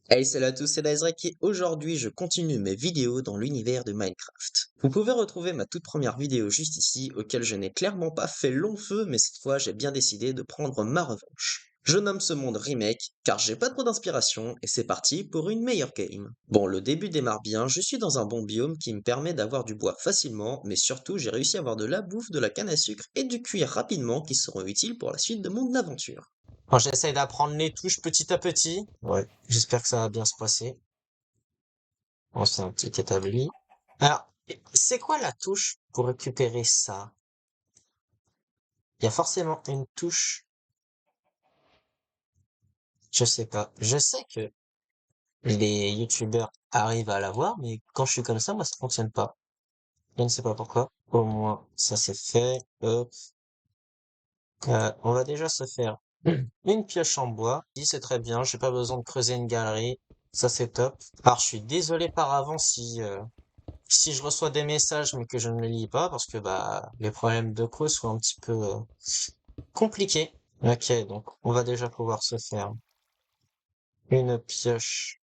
Hey, salut à tous, c'est Dazrek et aujourd'hui je continue mes vidéos dans l'univers de Minecraft. Vous pouvez retrouver ma toute première vidéo juste ici, auquel je n'ai clairement pas fait long feu, mais cette fois j'ai bien décidé de prendre ma revanche. Je nomme ce monde Remake, car j'ai pas trop d'inspiration, et c'est parti pour une meilleure game. Bon, le début démarre bien, je suis dans un bon biome qui me permet d'avoir du bois facilement, mais surtout j'ai réussi à avoir de la bouffe, de la canne à sucre et du cuir rapidement qui seront utiles pour la suite de mon aventure. Bon, j'essaye d'apprendre les touches petit à petit. Ouais, j'espère que ça va bien se passer. Bon, c'est un petit établi. Alors, c'est quoi la touche pour récupérer ça? Il y a forcément une touche. Je sais pas. Je sais que les youtubeurs arrivent à l'avoir, mais quand je suis comme ça, moi, ça fonctionne pas. Je ne sais pas pourquoi. Au moins, ça c'est fait. Hop. On va déjà se faire une pioche en bois. Oui, c'est très bien. J'ai pas besoin de creuser une galerie. Ça c'est top. Alors, je suis désolé par avance si je reçois des messages mais que je ne les lis pas parce que bah les problèmes de cause sont un petit peu compliqués. Ok, donc on va déjà pouvoir se faire une pioche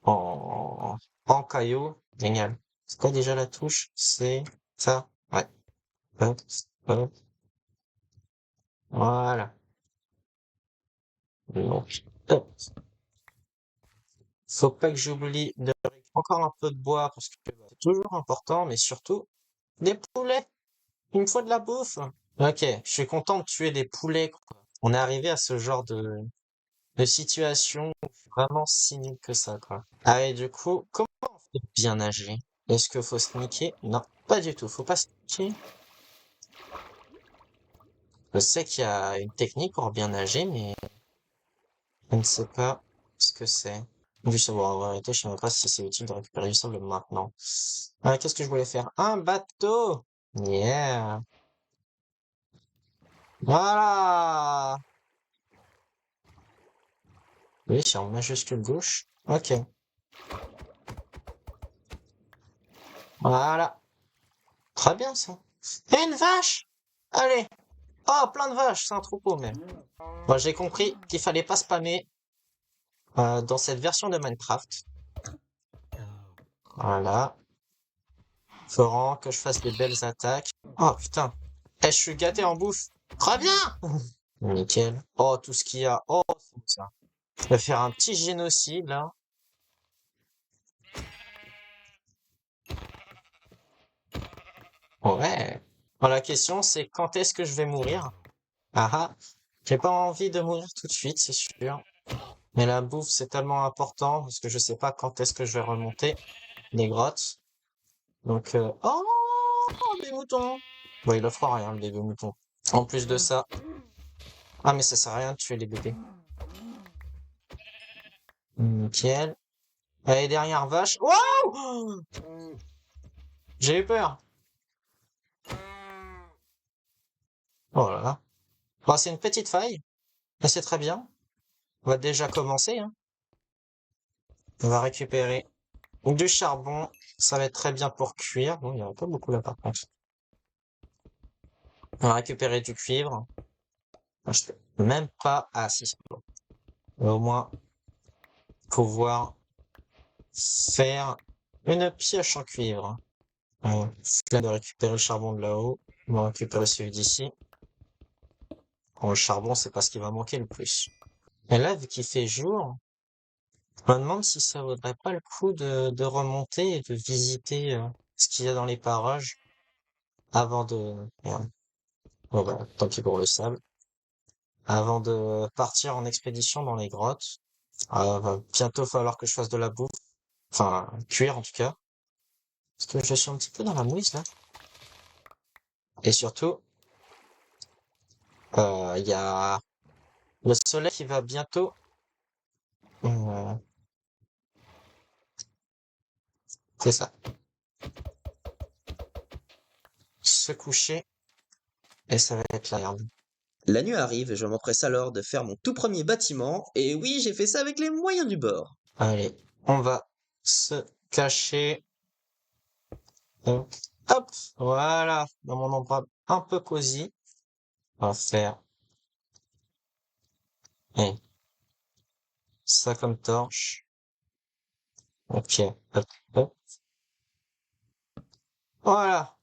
en, en caillou. Génial. C'est quoi déjà la touche? C'est ça? Ouais. Hop, hop. Voilà. Donc, hop. Faut pas que j'oublie de récupérer encore un peu de bois parce que bah, c'est toujours important, mais surtout des poulets. Il me faut de la bouffe. Ok, je suis content de tuer des poulets, quoi. On est arrivé à ce genre de situation où je suis vraiment si nul que ça, quoi. Ah, et du coup, comment on fait pour bien nager? Est-ce qu'il faut sneaker? Non, pas du tout, faut pas sneaker. Je sais qu'il y a une technique pour bien nager, mais je ne sais pas ce que c'est. Du savoir, en vérité, je sais même pas si c'est utile de récupérer du sable maintenant. Qu'est-ce que je voulais faire? Un bateau! Yeah! Voilà! Oui, c'est en majuscule gauche. Ok. Voilà. Très bien, ça. Et une vache! Allez! Oh, plein de vaches! C'est un troupeau, même. Bon, j'ai compris qu'il fallait pas spammer dans cette version de Minecraft. Voilà. Faut vraiment que je fasse des belles attaques. Oh, putain. Eh, je suis gâté en bouffe. Très bien! Nickel. Oh, tout ce qu'il y a. Oh, c'est bon, ça. Je vais faire un petit génocide, là. Ouais. Bon, la question, c'est quand est-ce que je vais mourir? Ah ah. J'ai pas envie de mourir tout de suite, c'est sûr. Mais la bouffe, c'est tellement important parce que je sais pas quand est-ce que je vais remonter les grottes. Donc, oh, des moutons! Bon, il offre rien, le bébé mouton. En plus de ça, ah, mais ça sert à rien de tuer les bébés. Nickel. Allez, dernière vache. Waouh! J'ai eu peur. Oh là là. Bon, c'est une petite faille, mais c'est très bien. On va déjà commencer, hein. On va récupérer du charbon. Ça va être très bien pour cuire. Bon, il y en a pas beaucoup là, par contre. On va récupérer du cuivre. Ah, je peux même pas. Ah, si, c'est bon. Au moins, pouvoir faire une pioche en cuivre. Là de récupérer le charbon de là-haut. On va récupérer celui d'ici. Bon, le charbon, c'est pas ce qui va manquer le plus. Et là, vu qu'il fait jour, je me demande si ça vaudrait pas le coup de remonter et de visiter ce qu'il y a dans les parages avant de... Merde. Bon, bah, tant pis pour le sable. Avant de partir en expédition dans les grottes. Va bientôt falloir que je fasse de la bouffe. Enfin, cuire en tout cas. Parce que je suis un petit peu dans la mouise là. Et surtout, il y a le soleil qui va bientôt euh, c'est ça, se coucher et ça va être la merde. La nuit arrive et je m'empresse alors de faire mon tout premier bâtiment, et oui, j'ai fait ça avec les moyens du bord. Allez, on va se cacher. Hop, hop, voilà, dans mon endroit un peu cosy. On va faire. Eh, Ça comme torche. Ok. Hop, hop. Voilà.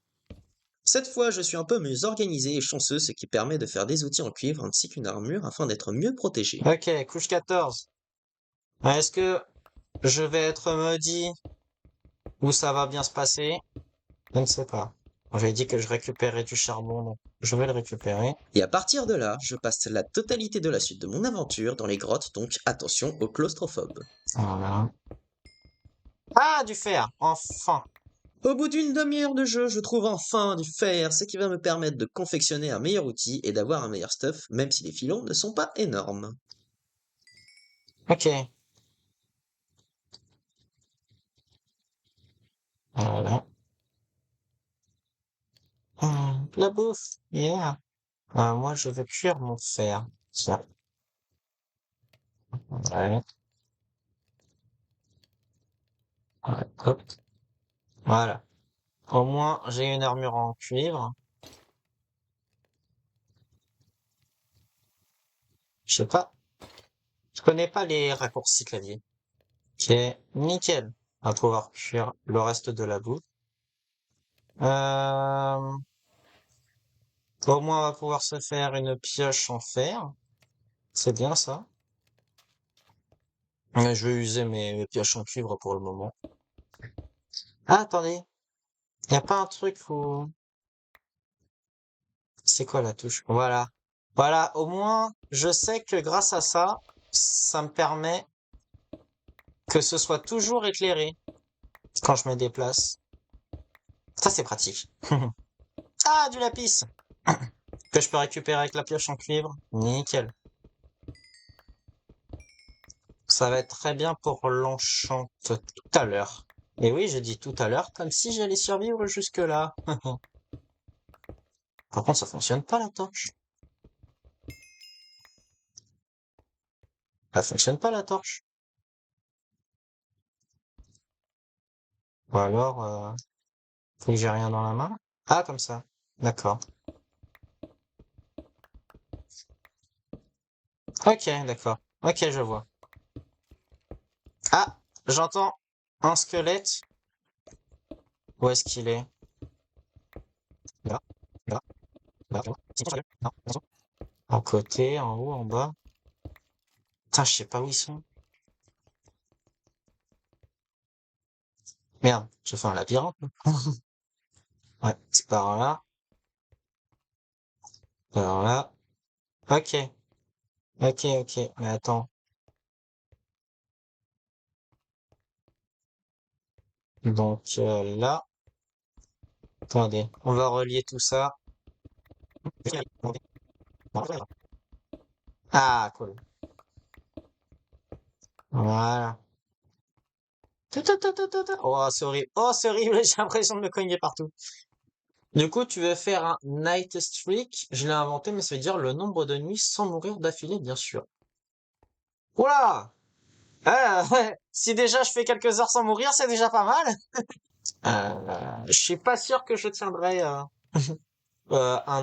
Cette fois, je suis un peu mieux organisé et chanceux, ce qui permet de faire des outils en cuivre ainsi qu'une armure afin d'être mieux protégé. Ok, couche 14. Est-ce que je vais être maudit ou ça va bien se passer? Je ne sais pas. J'avais dit que je récupérais du charbon, donc je vais le récupérer. Et à partir de là, je passe la totalité de la suite de mon aventure dans les grottes, donc attention aux claustrophobes. Voilà. Ah, du fer! Enfin! Au bout d'une demi-heure de jeu, je trouve enfin du fer, ce qui va me permettre de confectionner un meilleur outil et d'avoir un meilleur stuff, même si les filons ne sont pas énormes. Ok. Voilà. La bouffe! Yeah! Moi, je vais cuire mon fer. Tiens. Ouais. Ouais, hop. Voilà. Au moins, j'ai une armure en cuivre. Je sais pas. Je connais pas les raccourcis clavier. Ok, nickel. On va pouvoir cuire le reste de la bouffe. Euh, Au moins, on va pouvoir se faire une pioche en fer. C'est bien ça. Mais je vais user mes pioches en cuivre pour le moment. Ah, attendez. Y a pas un truc où... C'est quoi la touche? Voilà. Voilà, au moins, je sais que grâce à ça, ça me permet que ce soit toujours éclairé quand je me déplace. Ça, c'est pratique. Ah, du lapis! Que je peux récupérer avec la pioche en cuivre. Nickel. Ça va être très bien pour l'enchant tout à l'heure. Et oui, j'ai dit tout à l'heure, comme si j'allais survivre jusque-là. Par contre, ça fonctionne pas la torche. Ça fonctionne pas la torche. Ou alors, faut que j'ai rien dans la main. Ah, comme ça. D'accord. Ok, d'accord. Ok, je vois. Ah, j'entends un squelette. Où est-ce qu'il est? Là, là, là, là. Non, non. En côté, en haut, en bas. Putain, je sais pas où ils sont. Merde, je fais un labyrinthe. Ouais, c'est par là. Par là. Ok. Ok, ok. Mais attends. Donc là, attendez, on va relier tout ça. Ah, cool. Voilà. Oh, c'est horrible. Oh, c'est horrible. J'ai l'impression de me cogner partout. Du coup, tu veux faire un night streak. Je l'ai inventé, mais ça veut dire le nombre de nuits sans mourir d'affilée, bien sûr. Oula! Ah, si déjà je fais quelques heures sans mourir, c'est déjà pas mal. Je suis pas sûr que je tiendrai un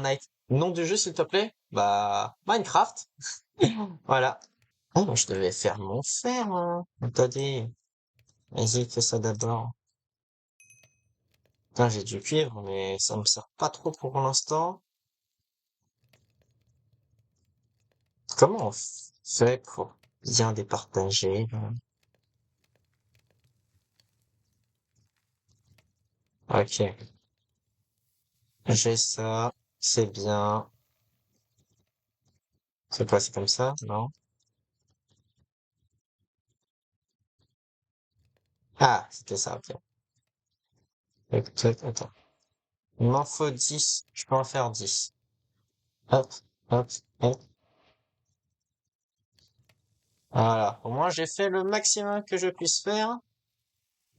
night. Nom du jeu, s'il te plaît? Bah, Minecraft. Voilà. Oh, je devais faire mon fer, hein. Attendez. Vas-y, fais ça d'abord. Putain, j'ai du cuivre, mais ça me sert pas trop pour l'instant. Comment on fait pour bien départager, là? Ok. J'ai ça. C'est bien. C'est quoi, c'est comme ça? Non? Ah, c'était ça, ok. Attends. Il m'en faut 10. Je peux en faire 10. Hop, hop, hop. Voilà. Au moins, j'ai fait le maximum que je puisse faire.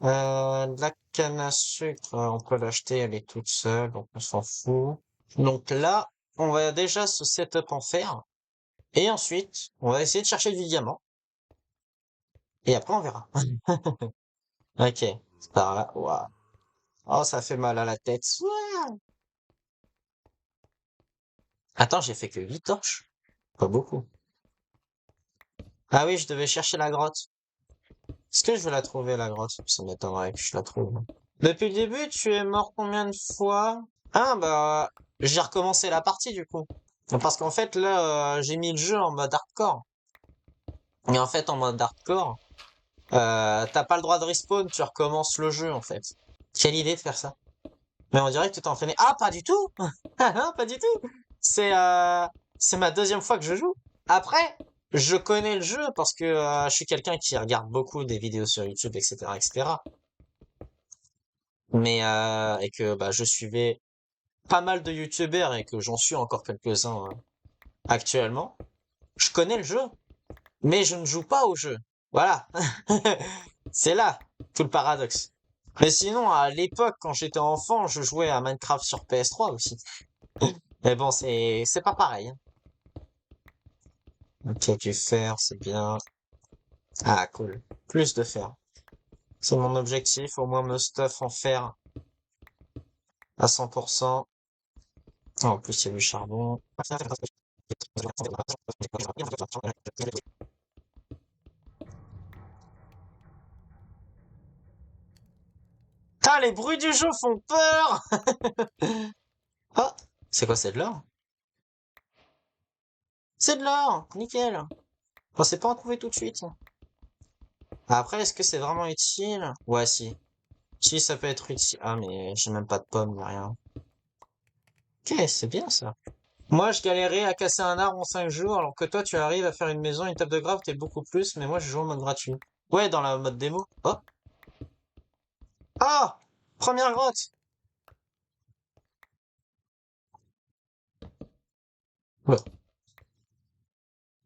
De la canne à sucre, on peut l'acheter, elle est toute seule, donc on s'en fout. Donc là, on va déjà se setup en fer. Et ensuite, on va essayer de chercher du diamant. Et après, on verra. Ok. C'est par là. Ouah. Oh, ça fait mal à la tête. Ouah. Attends, j'ai fait que 8 torches. Pas beaucoup. Ah oui, je devais chercher la grotte. Est-ce que je vais la trouver, la grotte? Ça m'étonnerait que je la trouve. Depuis le début, tu es mort combien de fois? Ah, bah, j'ai recommencé la partie, du coup. Parce qu'en fait, là, j'ai mis le jeu en mode hardcore. Et en fait, en mode hardcore, t'as pas le droit de respawn, tu recommences le jeu, en fait. Quelle idée de faire ça. Mais on dirait que tu t'es entraîné. Ah, pas du tout! Ah non, pas du tout! C'est, c'est ma deuxième fois que je joue. Après, je connais le jeu parce que je suis quelqu'un qui regarde beaucoup des vidéos sur YouTube, etc., etc. Mais et que bah, je suivais pas mal de YouTubers et que j'en suis encore quelques-uns actuellement. Je connais le jeu, mais je ne joue pas au jeu. Voilà, c'est là tout le paradoxe. Mais sinon, à l'époque, quand j'étais enfant, je jouais à Minecraft sur PS3 aussi. Mais bon, c'est pas pareil, hein. Ok, du fer, c'est bien. Ah, cool. Plus de fer. C'est mon objectif, au moins me stuff en fer à 100%. Ah, en plus, il y a du charbon. Ah, les bruits du jeu font peur! Ah, c'est quoi, c'est de l'or? C'est de l'or! Nickel! On sait pas en trouver tout de suite. Après, est-ce que c'est vraiment utile? Ouais, si. Si, ça peut être utile. Ah, mais j'ai même pas de pommes, ni rien. Ok, c'est bien ça. Moi, je galérais à casser un arbre en 5 jours, alors que toi, tu arrives à faire une maison, une table de grave, t'es beaucoup plus, mais moi, je joue en mode gratuit. Ouais, dans la mode démo. Oh! Ah! Première grotte! Ouais.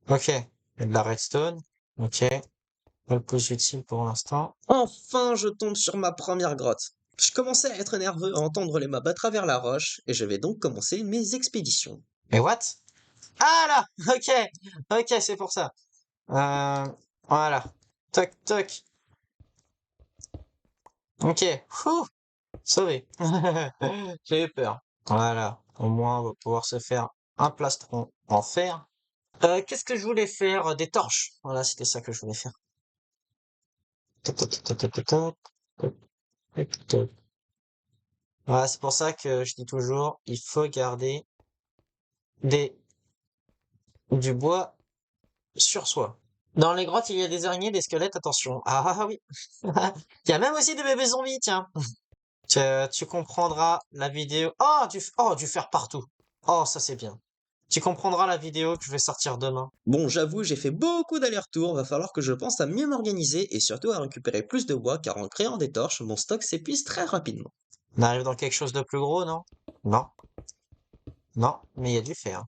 Ok. Il y a de la redstone. Ok. Pas le plus utile pour l'instant. Enfin, je tombe sur ma première grotte. Je commençais à être nerveux à entendre les mobs à travers la roche, et je vais donc commencer mes expéditions. Mais what? Ah là! Ok! Ok, c'est pour ça. Voilà. Toc, toc. Ok. Ouh, sauvé. J'ai eu peur. Voilà. Au moins, on va pouvoir se faire un plastron en fer. Qu'est-ce que je voulais faire? Des torches. Voilà, c'était ça que je voulais faire. Toc, toc, toc, toc, toc, toc, toc, toc, toc. Voilà, c'est pour ça que je dis toujours, il faut garder des, du bois sur soi. Dans les grottes, il y a des araignées, des squelettes, attention. Ah ah, ah oui. Il y a même aussi des bébés zombies, tiens. Tu comprendras la vidéo. Oh, du fer partout. Oh, ça c'est bien. Tu comprendras la vidéo que je vais sortir demain. Bon, j'avoue, j'ai fait beaucoup d'allers-retours, va falloir que je pense à mieux m'organiser et surtout à récupérer plus de bois car en créant des torches, mon stock s'épuise très rapidement. On arrive dans quelque chose de plus gros, non? Non, non, mais il y a du fer.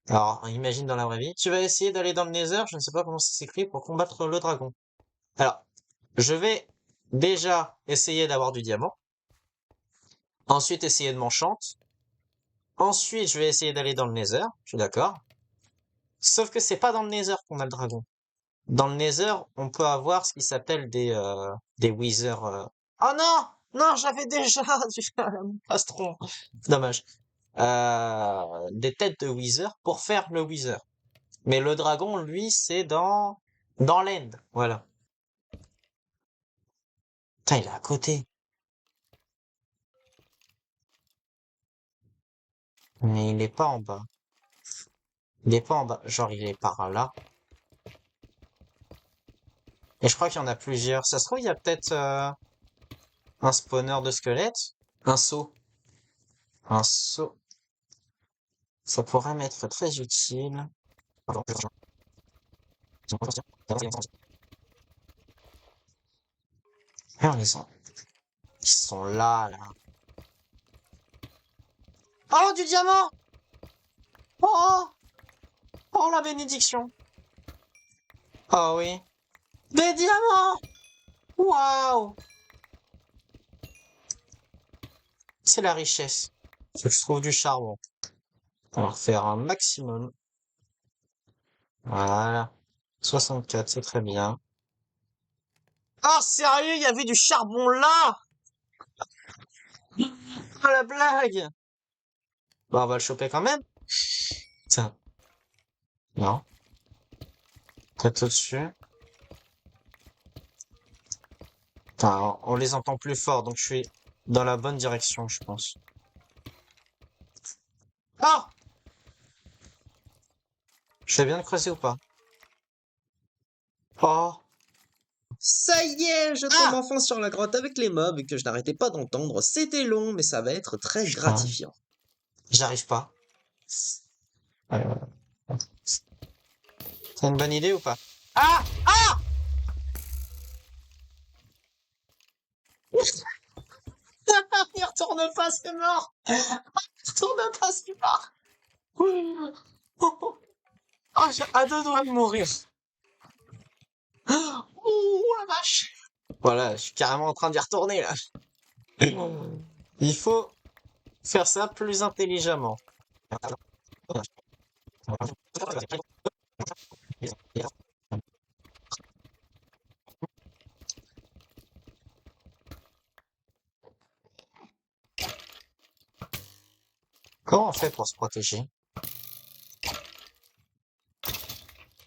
Alors, imagine dans la vraie vie. Tu vas essayer d'aller dans le Nether, je ne sais pas comment ça s'écrit, pour combattre le dragon. Alors, je vais déjà essayer d'avoir du diamant. Ensuite, essayer de m'enchant. Ensuite, je vais essayer d'aller dans le Nether, je suis d'accord. Sauf que c'est pas dans le Nether qu'on a le dragon. Dans le Nether, on peut avoir ce qui s'appelle des Wither. Oh non! Non, j'avais déjà du plastron. Dommage. Des têtes de Wither pour faire le Wither. Mais le dragon, lui, c'est dans l'end. Voilà. Putain, il est à côté. Mais il est pas en bas. Il est pas en bas. Genre, il est par là. Et je crois qu'il y en a plusieurs. Ça se trouve, il y a peut-être un spawner de squelettes. Un seau. Un seau. Ça pourrait m'être très utile. Ah, ils sont là, là. Oh, du diamant! Oh! Oh, la bénédiction! Oh oui. Des diamants! Waouh! C'est la richesse. Faut que je trouve du charbon. On va faire un maximum. Voilà. 64, c'est très bien. Oh, sérieux, il y avait du charbon là! Oh, la blague! Bon, on va le choper quand même. Tiens. Non. Peut-être au-dessus. Enfin, on les entend plus fort, donc je suis dans la bonne direction, je pense. Ah! Je fais bien de creuser ou pas? Oh! Ça y est, je tombe Ah! enfin sur la grotte avec les mobs que je n'arrêtais pas d'entendre. C'était long, mais ça va être très Putain, gratifiant. j'arrive pas. Euh, C'est une bonne idée ou pas? Ah! Ah! Il retourne pas, c'est mort! Il retourne pas, c'est mort! Oh, j'ai à deux doigts de mourir. Oh, la vache! Voilà, je suis carrément en train d'y retourner, là. Il faut faire ça plus intelligemment. Comment on fait pour se protéger?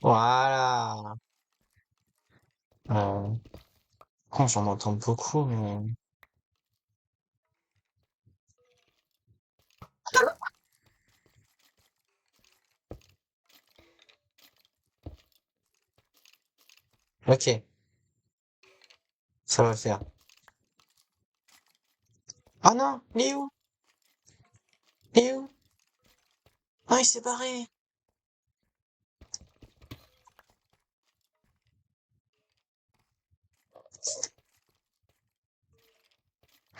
Voilà. Euh, Quand j'en entends beaucoup, mais... Ok, ça va le faire. Oh non, il est où? Il est où? Ah, il s'est barré.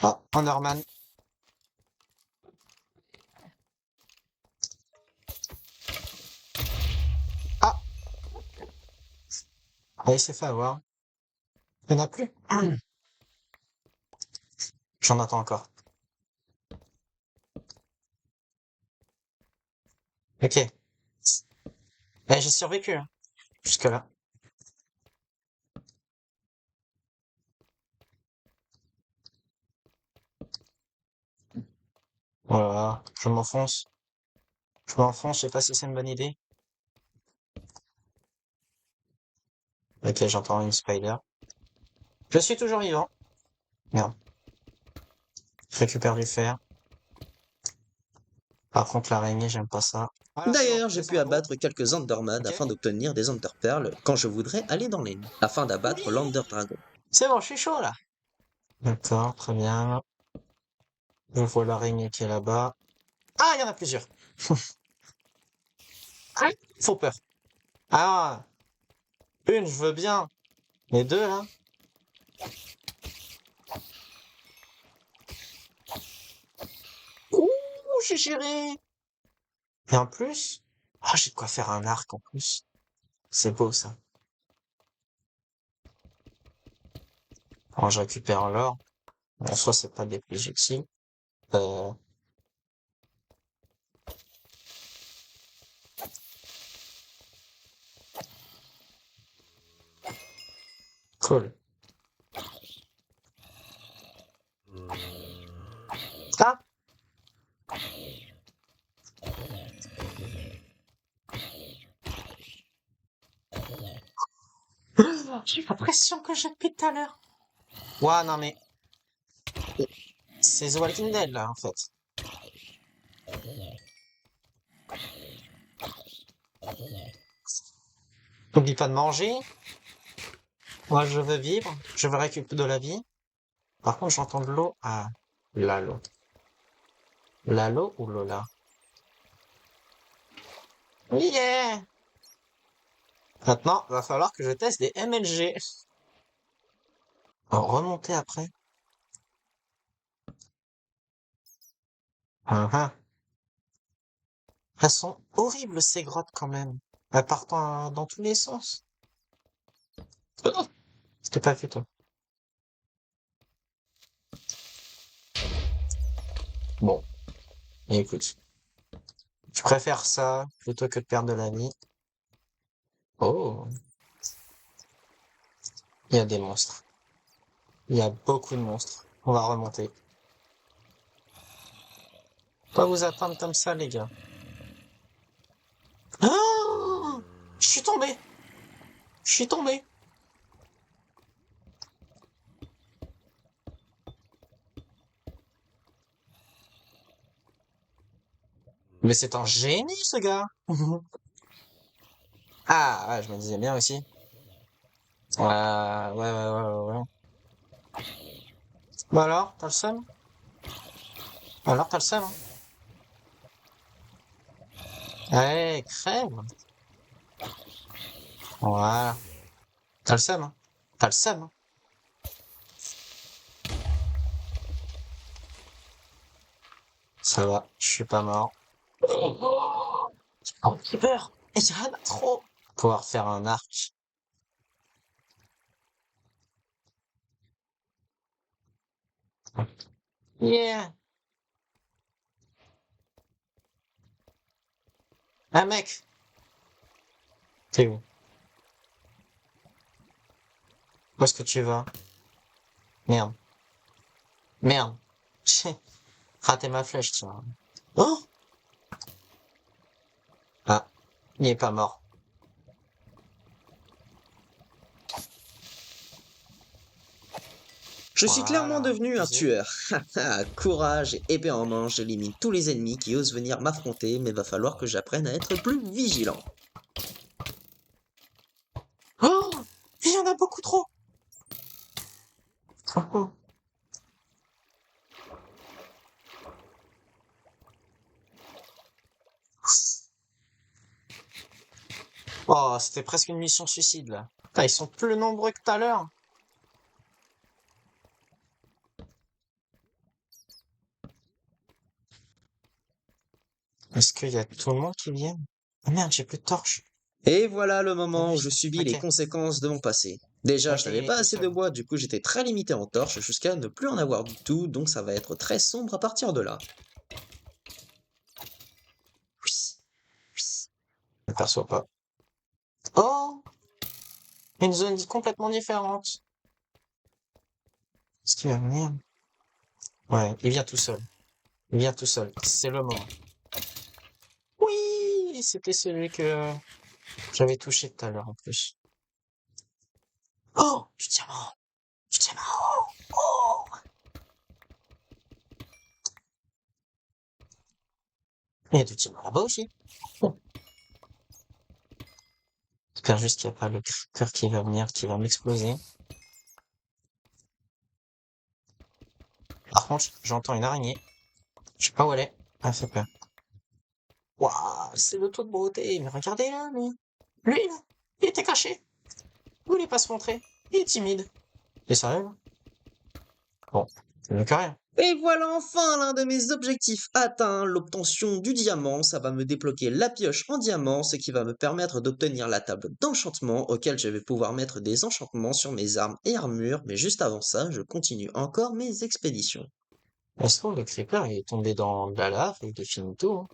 Ah, Enderman. Ah, ah, il s'est fait avoir. Il n'y en a plus. J'en attends encore. Ok. Eh, j'ai survécu, hein, jusque-là. Voilà, je m'enfonce. Je m'enfonce, je sais pas si c'est une bonne idée. Ok, j'entends une spider. Je suis toujours vivant. Merde. Je récupère du fer. Par contre, l'araignée, j'aime pas ça. Voilà, c'est bon, D'ailleurs, j'ai pu descends là-haut. abattre quelques Enderman Ok. afin d'obtenir des Enderpearls quand je voudrais aller dans les nuits, afin d'abattre Oui! l'Ender Dragon. C'est bon, je suis chaud là. D'accord, très bien. Je vois l'araignée qui est là-bas. Ah, il y en a plusieurs. Ah, ils font peur. Ah, une, je veux bien. Mais deux, là. Ouh, j'ai géré. Et en plus, ah, j'ai de quoi faire un arc en plus. C'est beau ça. Alors, je récupère l'or. En soi, c'est pas des projectiles. Euh, cool. Ah! J'ai l'impression que j'ai depuis tout à l'heure. Ouah, non mais, c'est The Walking Dead là, en fait. N'oublie pas de manger. Moi, je veux vivre. Je veux récupérer de la vie. Par contre, j'entends de l'eau. Ah, l'eau. Lalo ou Lola? Yeah! Maintenant, va falloir que je teste des MLG. Alors, remonter après. Ah. Elles sont horribles ces grottes quand même. Elles partent dans tous les sens. Oh, c'était pas fait toi. Bon, écoute. Je préfère ça plutôt que de perdre de la vie. Oh, il y a des monstres. Il y a beaucoup de monstres. On va remonter. Pas vous attendre comme ça, les gars. Ah! Je suis tombé. suis tombé. Mais c'est un génie, ce gars. Ah, ouais, je me disais bien aussi. Ouais, ouais. Bah alors, t'as le seum? Alors, t'as le seum, hein? Allez, crève. Voilà. T'as le seum, hein? T'as le seum, hein? Ça va, je suis pas mort. Oh, j'ai peur. Et j'ai rien à trop. Pouvoir faire un arc. Yeah. Ah, mec. T'es où? Où est-ce que tu vas? Merde. Merde. J'ai raté ma flèche, tiens. Oh! Ah, il est pas mort. Je suis clairement Voilà. devenu un Easy. tueur. Courage et épée en main, j'élimine tous les ennemis qui osent venir m'affronter, mais va falloir que j'apprenne à être plus vigilant. Oh! Il y en a beaucoup trop. Oh, c'était presque une mission suicide, là. Putain, ils sont plus nombreux que tout à l'heure. Est-ce qu'il y a tout le monde qui vient? Ah merde, j'ai plus de torche. Et voilà le Ah moment oui, où je subis les ok. conséquences de mon passé. Déjà, je Ok, il n'avais est pas tout assez de seul. bois, du coup j'étais très limité en torches jusqu'à ne plus en avoir du tout, donc ça va être très sombre à partir de là. Oui. Oui. Je ne perçois pas. Oh! Une zone complètement différente. Est-ce qu'il va venir? Ouais, il vient tout seul. Il vient tout seul. C'est le moment. Oui! C'était celui que j'avais touché tout à l'heure en plus. Oh! Du diamant! Du diamant! Oh! Il y a du diamant là-bas aussi. Oh. J'espère juste qu'il n'y a pas le creeper qui va venir, qui va m'exploser. Par contre, j'entends une araignée. Je sais pas où elle est. Elle fait peur. Waouh, c'est le taux de beauté. Mais regardez là, lui. Lui, là, il était caché. Vous voulez pas se montrer? Il est timide. T'es sérieux, là? Bon, c'est mieux que rien. Et voilà enfin l'un de mes objectifs atteints, l'obtention du diamant. Ça va me débloquer la pioche en diamant, ce qui va me permettre d'obtenir la table d'enchantement, auquel je vais pouvoir mettre des enchantements sur mes armes et armures, mais juste avant ça, je continue encore mes expéditions. Est-ce que le creeper il est tombé dans de la lave et il est finito, hein?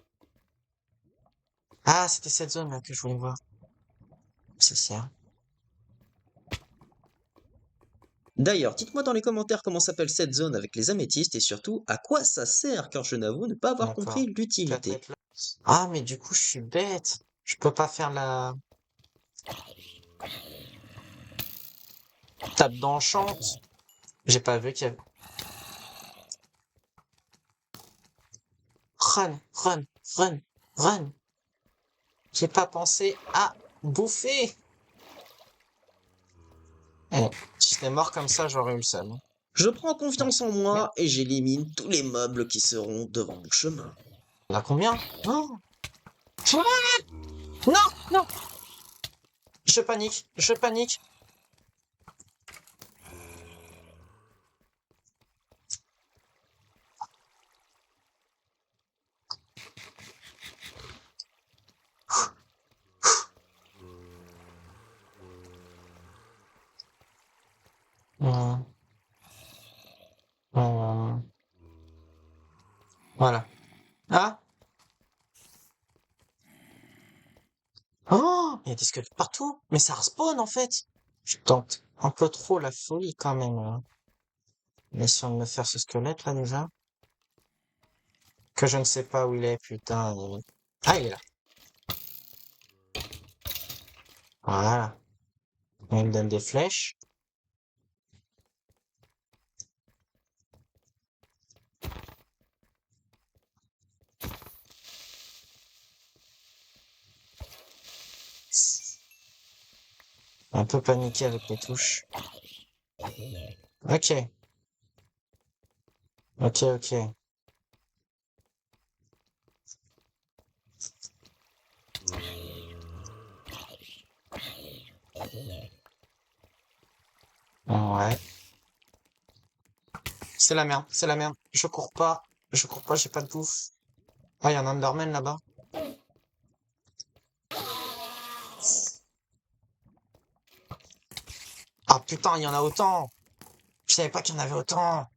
Ah, c'était cette zone là que je voulais voir. Ça sert. D'ailleurs, dites-moi dans les commentaires comment s'appelle cette zone avec les améthystes et surtout à quoi ça sert, car je n'avoue ne pas avoir compris D'accord. l'utilité. Peut-être là. Ah, mais du coup, je suis bête. Je peux pas faire la table d'enchant. J'ai pas vu qu'il y avait. Run, run, run, run. J'ai pas pensé à bouffer. Eh, si j'étais mort comme ça, j'aurais eu le seum. Je prends Ouais. confiance en Merde. moi et j'élimine tous les meubles qui seront devant mon chemin. On a combien? Oh. Non, non. Je panique, je panique. Hmm, hmm. Voilà. Ah. Oh, il y a des squelettes partout. Mais ça respawn en fait. Je tente un peu trop la folie quand même, hein. Essayons de me faire ce squelette là déjà. Que je ne sais pas où il est, putain. Ah, il est là. Voilà. On me donne des flèches. Un peu paniqué avec les touches. Ok. Ok, ok. Ouais. C'est la merde, c'est la merde. Je cours pas. Je cours pas, j'ai pas de bouffe. Ah, il y a un Enderman là-bas. Ah putain, il y en a autant. Je savais pas qu'il y en avait autant.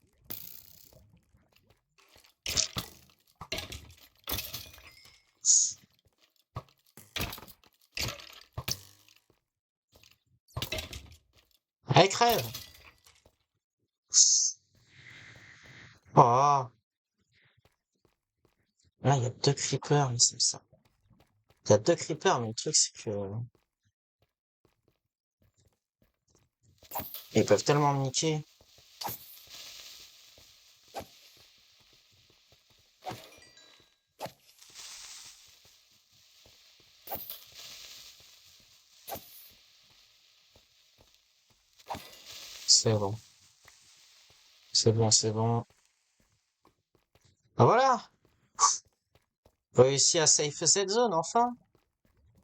Allez, crève. Oh. Là, il y a deux creepers, mais c'est ça. Il y a deux creepers, mais le truc, c'est que... Ils peuvent tellement me niquer. C'est bon. C'est bon, c'est bon. Ah voilà! Réussi à safe cette zone, enfin!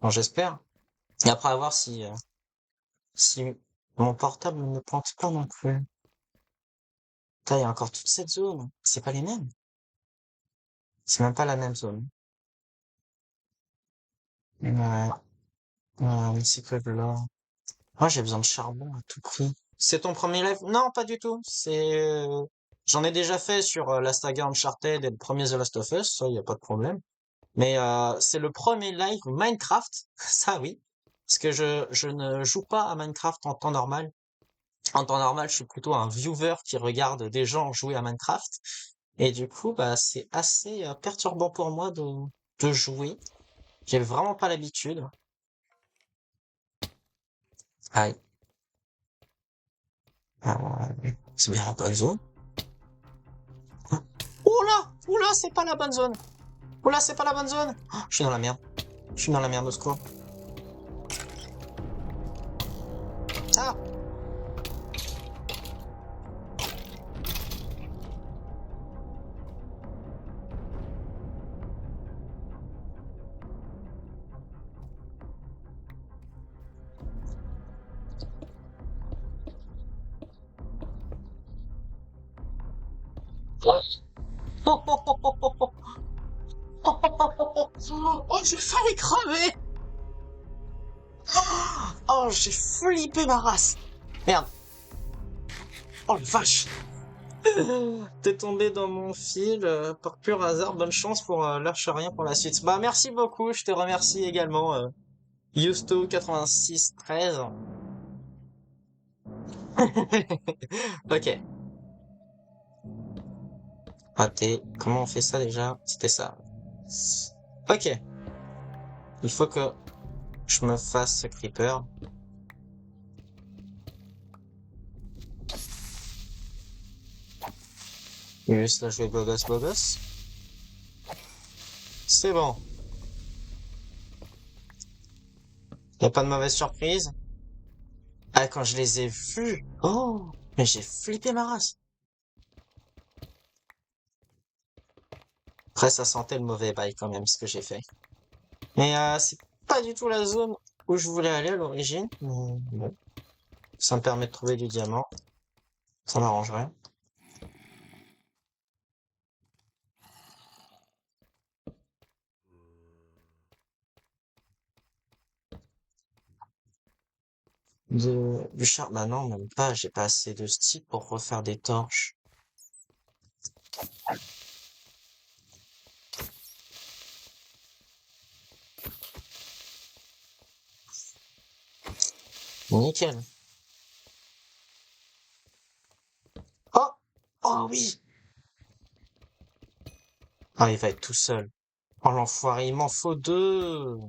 Bon, j'espère. Et après, à voir si mon portable ne me plante pas non plus. Putain, il y a encore toute cette zone. C'est pas les mêmes. C'est même pas la même zone. Ouais. Ouais, mais c'est quoi là? Moi, j'ai besoin de charbon à tout prix. C'est ton premier live? Non, pas du tout. J'en ai déjà fait sur la saga Uncharted et le premier The Last of Us, ça, y a pas de problème. Mais c'est le premier live Minecraft, ça oui. Parce que je ne joue pas à Minecraft en temps normal. En temps normal, je suis plutôt un viewer qui regarde des gens jouer à Minecraft. Et du coup, bah, c'est assez perturbant pour moi de jouer. J'ai vraiment pas l'habitude. Aïe. C'est bien la bonne zone. Oula! Oula, c'est pas la bonne zone! Oula, c'est pas la bonne zone! Oh, je suis dans la merde. Je suis dans la merde, au secours. Ah! Oh, oh, oh, oh, oh, oh. Oh, oh, oh, oh, oh. Oh, j'ai failli crever! Oh, j'ai flippé ma race! Merde! Oh, la vache! T'es tombé dans mon fil par pur hasard. Bonne chance pour lâche rien pour la suite. Bah, merci beaucoup. Je te remercie également, Yusto8613. Ok. Raté. Comment on fait ça déjà? C'était ça. Ok. Il faut que je me fasse ce creeper. Juste là, jouer bogos bogos. C'est bon. Y a pas de mauvaise surprise. Ah, quand je les ai vus. Oh! Mais j'ai flippé ma race. Après, ça sentait le mauvais bail quand même, ce que j'ai fait. Mais c'est pas du tout la zone où je voulais aller à l'origine. Bon, ça me permet de trouver du diamant. Ça m'arrangerait. Du char... Bah non, même pas. J'ai pas assez de stick pour refaire des torches. Nickel. Oh! Oh oui! Ah, il va être tout seul. Oh l'enfoiré, il m'en faut deux!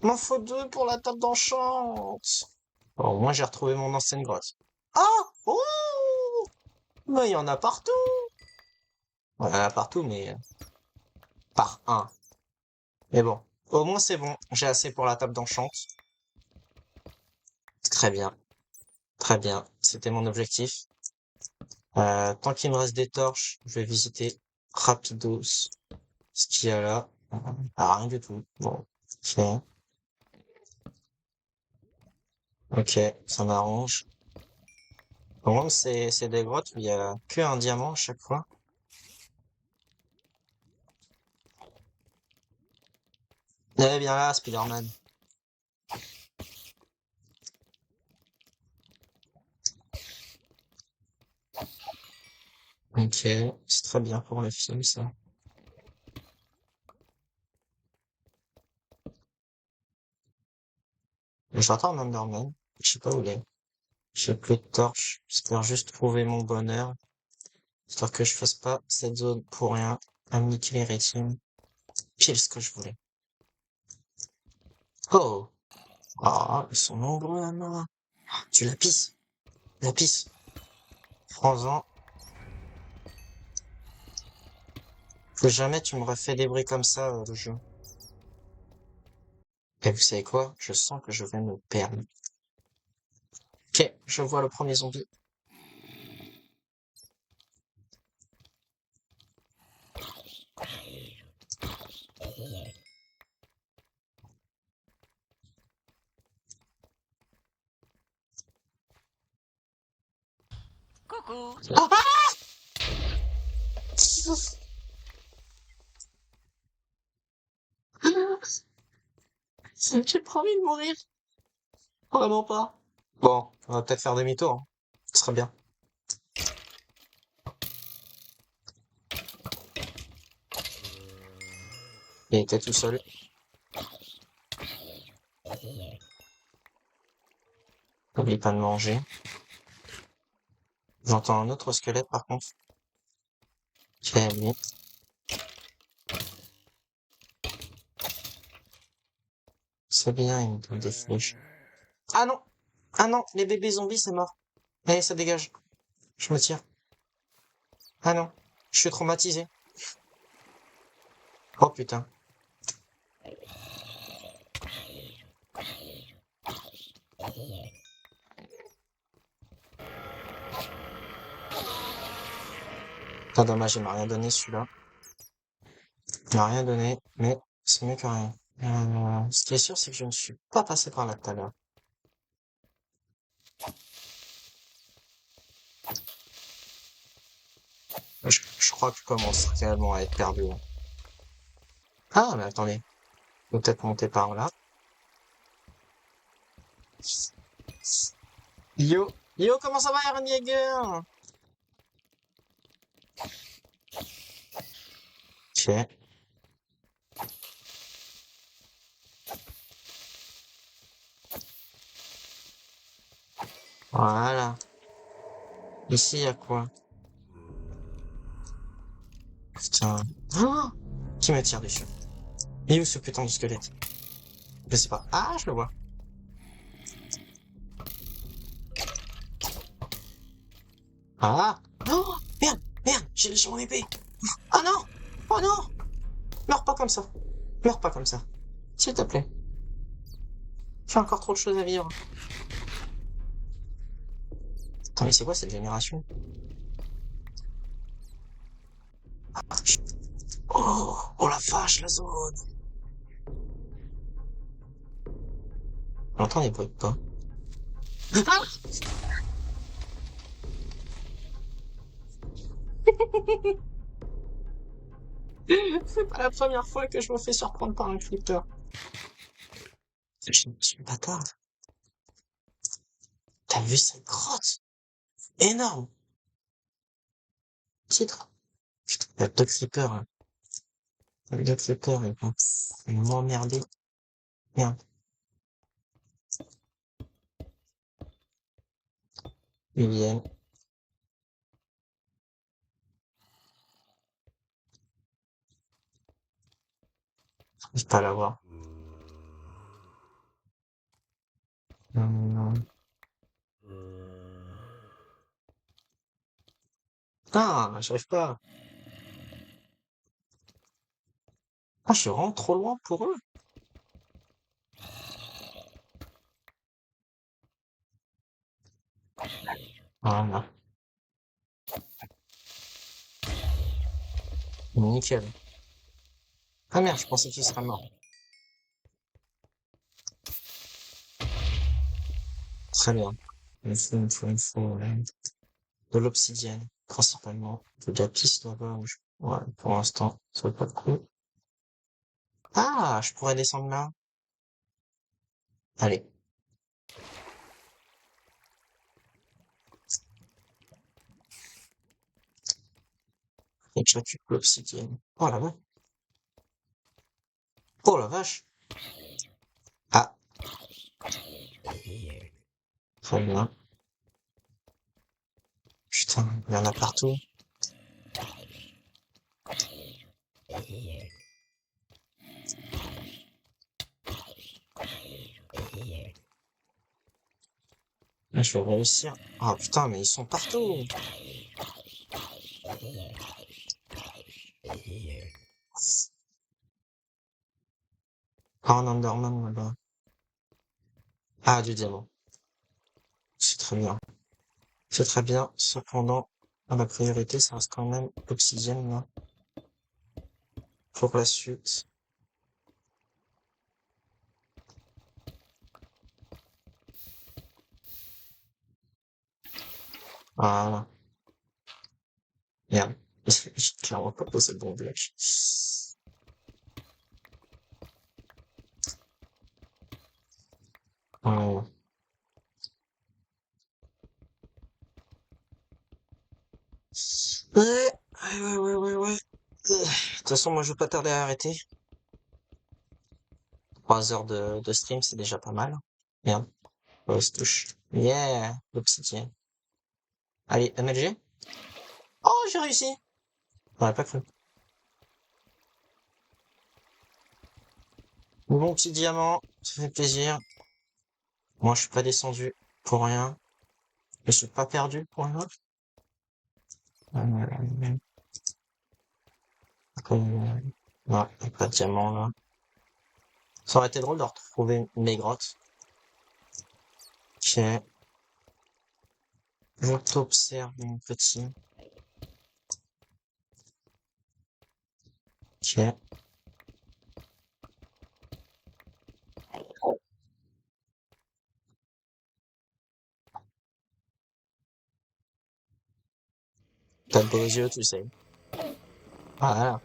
Il m'en faut deux pour la table d'enchant! Bon, au moins, j'ai retrouvé mon ancienne grotte. Ah! Oh! Mais il y en a partout! Ouais, il y en a partout, mais par un. Mais bon. Au moins, c'est bon. J'ai assez pour la table d'enchant. Très bien. Très bien. C'était mon objectif. Tant qu'il me reste des torches, je vais visiter rapidos ce qu'il y a là. Ah, rien du tout. Bon. Ok. Ok, ça m'arrange. Au moins, c'est des grottes où il y a que un diamant à chaque fois. Eh bien là, Spider-Man. Ok, c'est très bien pour le film, ça. J'attends Enderman. Je sais pas où il est. J'ai plus de torches. J'espère juste trouver mon bonheur. J'espère que je fasse pas cette zone pour rien. À me niquer les rétines. Pile ce que je voulais. Oh! Ah, ils sont nombreux, Anna. Tu la pisses. La pisse. Prends-en. Plus jamais tu m'aurais fait des bruits comme ça, le jeu. Et vous savez quoi? Je sens que je vais me perdre. Ok, je vois le premier zombie. Coucou. Ah! J'ai pas envie de mourir. Vraiment pas. Bon, on va peut-être faire demi-tour, hein. Ce serait bien. Il était tout seul. N'oublie pas de manger. J'entends un autre squelette par contre. Ok, lui. C'est bien, il me donne des flèches. Ah non! Ah non, les bébés zombies, c'est mort. Allez, ça dégage. Je me tire. Ah non, je suis traumatisé. Oh putain. Ah dommage, il m'a rien donné celui-là. Il m'a rien donné, mais c'est mieux que rien. Ce qui est sûr, c'est que je ne suis pas passé par là tout à l'heure. Je crois que je commence réellement à être perdu, là. Ah, mais attendez. Je peux peut-être monter par là. Yo! Yo, comment ça va, Aaron Yeager? Ok, voilà. Ici, il y a quoi? Putain. Ah, qui me tire dessus? Et où ce putain de squelette? Je sais pas. Ah, je le vois. Ah! Oh! Merde! Merde! J'ai lâché mon épée! Ah non! Oh non! Meurs pas comme ça! Meurs pas comme ça! S'il te plaît. J'ai encore trop de choses à vivre. Attends, mais c'est quoi cette génération? Oh! Oh la vache, la zone! On entend les bruits de pas. Ah! C'est pas la première fois que je me fais surprendre par un creeper. Je suis bâtard. T'as vu cette grotte? Énorme! Titre. Putain, il y a deux creepers, hein. Il y a deux creepers, ils vont m'emmerder. Merde. Ils viennent. J'arrive pas à l'avoir. Non, non, non. Putain, j'arrive pas. Ah, je suis vraiment trop loin pour eux. Voilà. Nickel. Ah merde, je pensais qu'il serait mort. Très bien. De l'obsidienne, principalement. De la piste là-bas. Ouais, pour l'instant, ça va pas le coup. Ah, je pourrais descendre là. Allez. Et que je récupère l'obsidienne. Oh la vache. Oh la vache. Ah, très bien. Putain, il y en a partout. Là, je vais réussir. Ah putain, mais ils sont partout. Ah, un Enderman là-bas. Ah, du diamant. C'est très bien. C'est très bien. Cependant, la priorité, ça reste quand même l'obsidienne là. Pour la suite. Voilà. Merde. J'ai clairement pas posé le bon bloc. Oh. Ouais. De toute façon, moi, je veux pas tarder à arrêter. 3 heures de stream, c'est déjà pas mal. Merde. Oh, se touche. Yeah, l'obsidienne. Allez, MLG. Oh, j'ai réussi. J'aurais pas cru. Mon petit diamant, ça fait plaisir. Moi, je suis pas descendu pour rien. Je suis pas perdu pour rien. Non, y a pas de diamant là. Ça aurait été drôle de retrouver mes grottes. Ok. Je t'observe, mon petit. Ok. T'as de beaux yeux, tu sais. Voilà.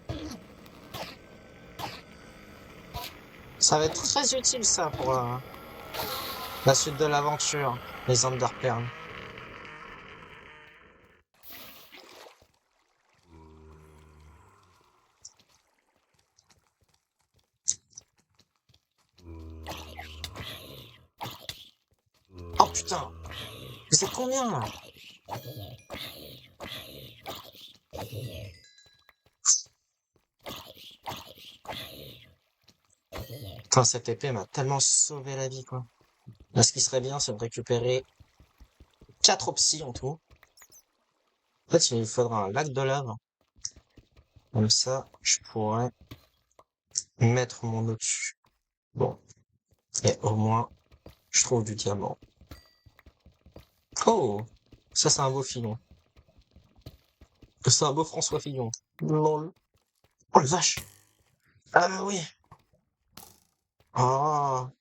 Ça va être très utile, ça, pour la suite de l'aventure. Les Enderpearls. Oh putain! Vous êtes combien, là? Putain, cette épée m'a tellement sauvé la vie, quoi. Là, ce qui serait bien, c'est de récupérer 4 opsies en tout. En fait, il me faudra un lac de lave. Comme ça, je pourrais mettre mon eau dessus. Bon. Et au moins, je trouve du diamant. Oh! Ça, c'est un beau filon. C'est un beau François Fillon. Lol. Oh la vache! Ah oui! Ah!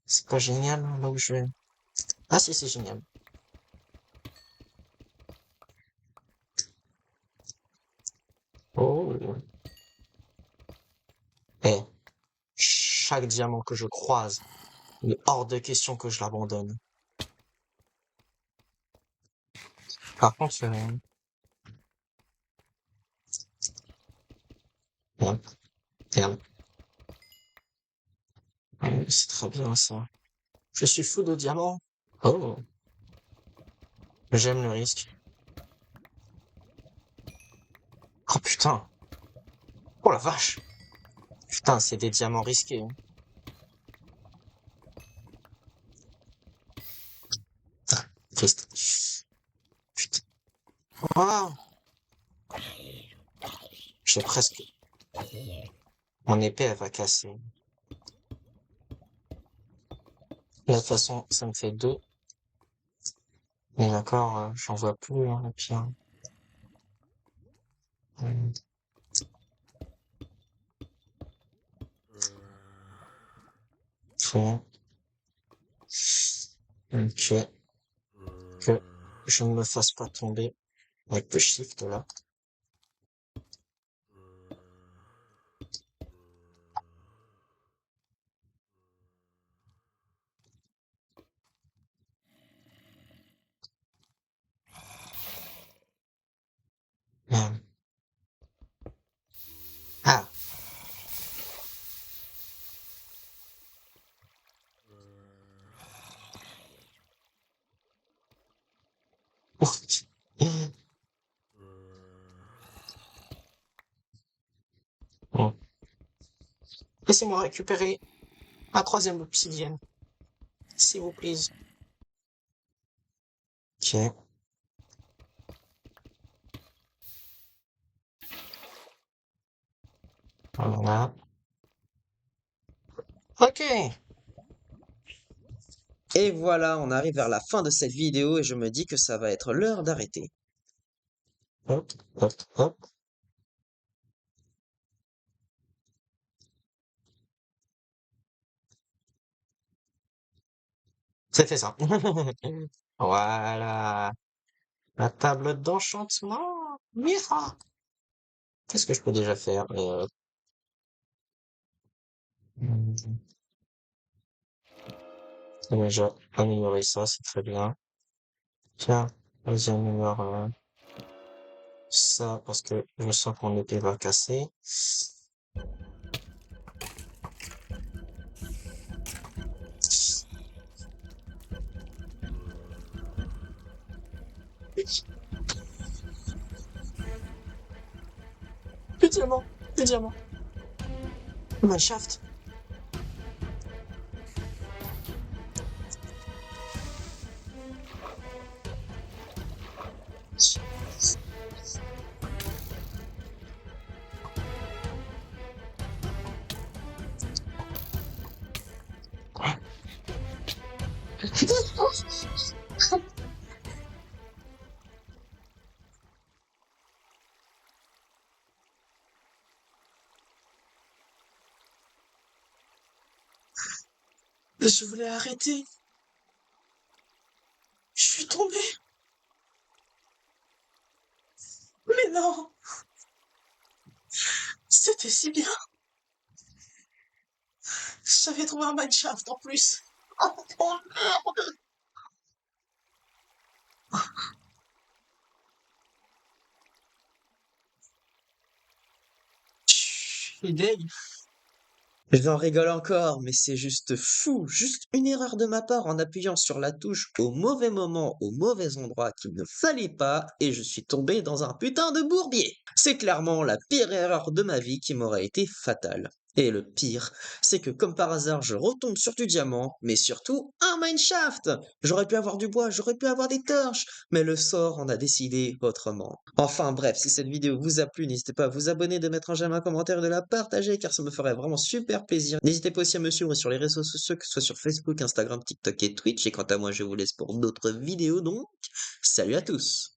C'est pas génial, là où je vais. Ah si, c'est génial. Oh! Eh, chaque diamant que je croise, il est hors de question que je l'abandonne. Par contre, merde, merde. C'est très bien ça. Je suis fou de diamants. Oh! J'aime le risque. Oh putain! Oh la vache! Putain, c'est des diamants risqués, hein. Triste. Putain. J'ai presque... Mon épée, elle va casser. Là, de toute façon, ça me fait 2. Mais d'accord, j'en vois plus, hein, le pire. Hum, Faut que je ne me fasse pas tomber avec le shift, là. Merde. Ah! Ouf. Bon. Laissez-moi récupérer ma 3e obsidienne, s'il vous plaît. Ok, voilà. Ok! Et voilà, on arrive vers la fin de cette vidéo et je me dis que ça va être l'heure d'arrêter. Hop, hop, hop. C'est fait ça. Voilà. La table d'enchantement. Mira. Qu'est-ce que je peux déjà faire? Hmm, déjà améliorer ça, c'est très bien. Tiens, vas-y, améliore ça parce que je sens que mon épée va casser. Le diamant, le diamant. Ma shaft. Je voulais arrêter. Je suis tombé. Mais non, c'était si bien. J'avais trouvé un mineshaft en plus. Oh merde. Je suis deg. J'en rigole encore, mais c'est juste fou, juste une erreur de ma part en appuyant sur la touche au mauvais moment, au mauvais endroit qu'il ne fallait pas, et je suis tombé dans un putain de bourbier. C'est clairement la pire erreur de ma vie qui m'aurait été fatale. Et le pire, c'est que comme par hasard, je retombe sur du diamant, mais surtout un mineshaft. J'aurais pu avoir du bois, j'aurais pu avoir des torches, mais le sort en a décidé autrement. Enfin bref, si cette vidéo vous a plu, n'hésitez pas à vous abonner, de mettre un j'aime, un commentaire et de la partager car ça me ferait vraiment super plaisir. N'hésitez pas aussi à me suivre sur les réseaux sociaux, que ce soit sur Facebook, Instagram, TikTok et Twitch. Et quant à moi, je vous laisse pour d'autres vidéos donc. Salut à tous!